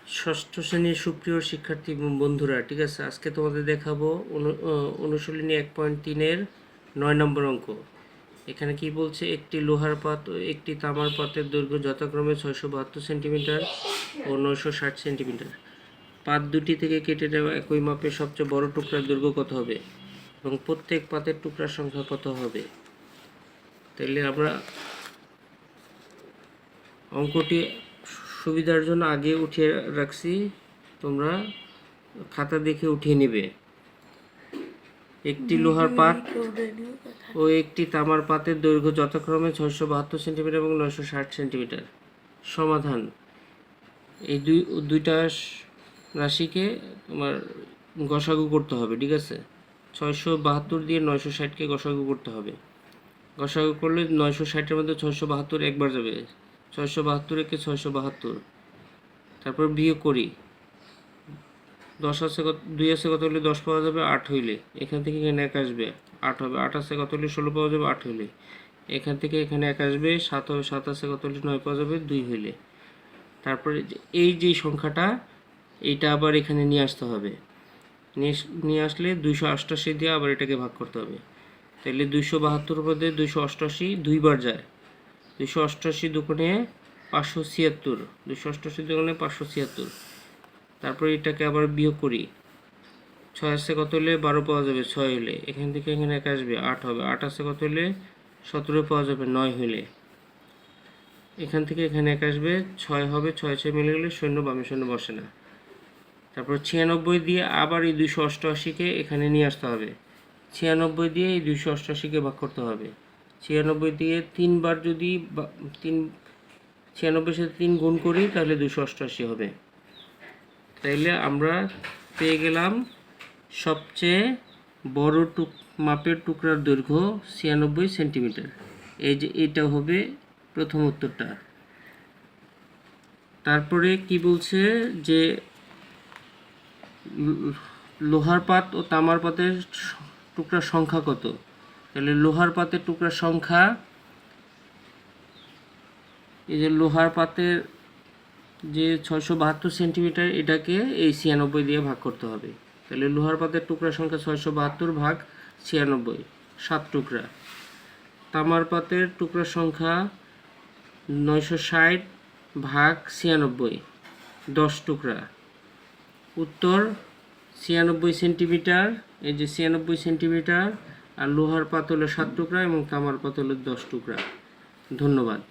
ষষ্ঠ শ্রেণীর সুপ্রিয় শিক্ষার্থী বন্ধুরা, ঠিক আছে, আজকে তোমাদের দেখাবো অনুশীলনী 1.3-এর 9 নম্বর অঙ্ক। এখানে কি বলছে, একটি লোহার পাত ও একটি তামার পাতের দৈর্ঘ্য যথাক্রমে 672 সেন্টিমিটার ও 960 সেন্টিমিটার। পাত দুটি থেকে কেটে নেওয়া একই মাপের সবচেয়ে বড় টুকরার দৈর্ঘ্য কত হবে এবং প্রত্যেক পাতের টুকরার সংখ্যা কত হবে। তাইলে আমরা অঙ্কটি সুবিধার জন্য আগে উঠিয়ে রাখছি, তোমরা খাতা দেখে উঠিয়ে নেবে। একটি লোহার পাত ও একটি তামার পাতের দৈর্ঘ্য যথাক্রমে 672 সেন্টিমিটার এবং 960 সেন্টিমিটার। সমাধান: এই দুইটা রাশিকে তোমার গসাগু করতে হবে, ঠিক আছে। 672 দিয়ে 960কে গসাগু করতে হবে। গসাগু করলে 960-এর মধ্যে 672 একবার যাবে, 672 একে 672। তারপর বিয়োগ করি, 10 আছে কত, 2 আছে কত হলে 10 পাওয়া যাবে, 8 হইলে এখান থেকে এখানে 1 আসবে, 8 হবে। 8 আছে কত হলে 16 পাওয়া যাবে, 8 হইলে এখান থেকে এখানে 1 আসবে, 7 হবে। 7 আছে কত হলে 9 পাওয়া যাবে, 2 হইলে। তারপরে এই যে সংখ্যাটা, এইটা আবার এখানে নিয়ে আসতে হবে। নিয়ে আসলে 288 দিয়ে আবার এটাকে ভাগ করতে হবে। তাহলে 272 মধ্যে 288 দুইবার যায়, 288 দুগুণে 576, 288 দুগুণে 576। তারপরে এটাকে আবার বিয়োগ করি, 6 আছে কত হলে 12 পাওয়া যাবে, 6 হলে এখান থেকে এখানে 1 আসবে, 8 হবে। 8 আছে কত হলে 17 পাওয়া যাবে, 9 হলে এখান থেকে এখানে 1 আসবে, 6 হবে। 6 6 মিলে গেলে শূন্য, বামে শূন্য বসে না। তারপর 96 দিয়ে আবার এই 288-কে এখানে নিয়ে আসতে হবে। 96 দিয়ে এই 288-কে ভাগ করতে হবে। 96 দিয়ে 3 বার যদি 96 সাথে 3 গুণ করি তাহলে 288 হবে। তাইলে আমরা পেয়ে গেলাম সবচেয়ে বড় মাপের টুকরার দৈর্ঘ্য 96 সেন্টিমিটার। এই যে এটা হবে প্রথম উত্তরটা। তারপরে কি বলছে যে লোহার পাত ও তামার পাতের টুকরার সংখ্যা কত। তাহলে লোহার পাতের টুকরার সংখ্যা, এই যে লোহার পাতের যে 672 সেন্টিমিটার, এটাকে এই 96 দিয়ে ভাগ করতে হবে। তাহলে লোহার পাতের টুকরার সংখ্যা 672 ভাগ 96, 7 টুকরা। তামার পাতের টুকরার সংখ্যা 960 ভাগ 96, 10 টুকরা। উত্তর 96 সেন্টিমিটার। এই যে 96 সেন্টিমিটার, আর লোহার পাত হলো 7 টুকরা এবং তামার পাত হলো 10 টুকরা। ধন্যবাদ।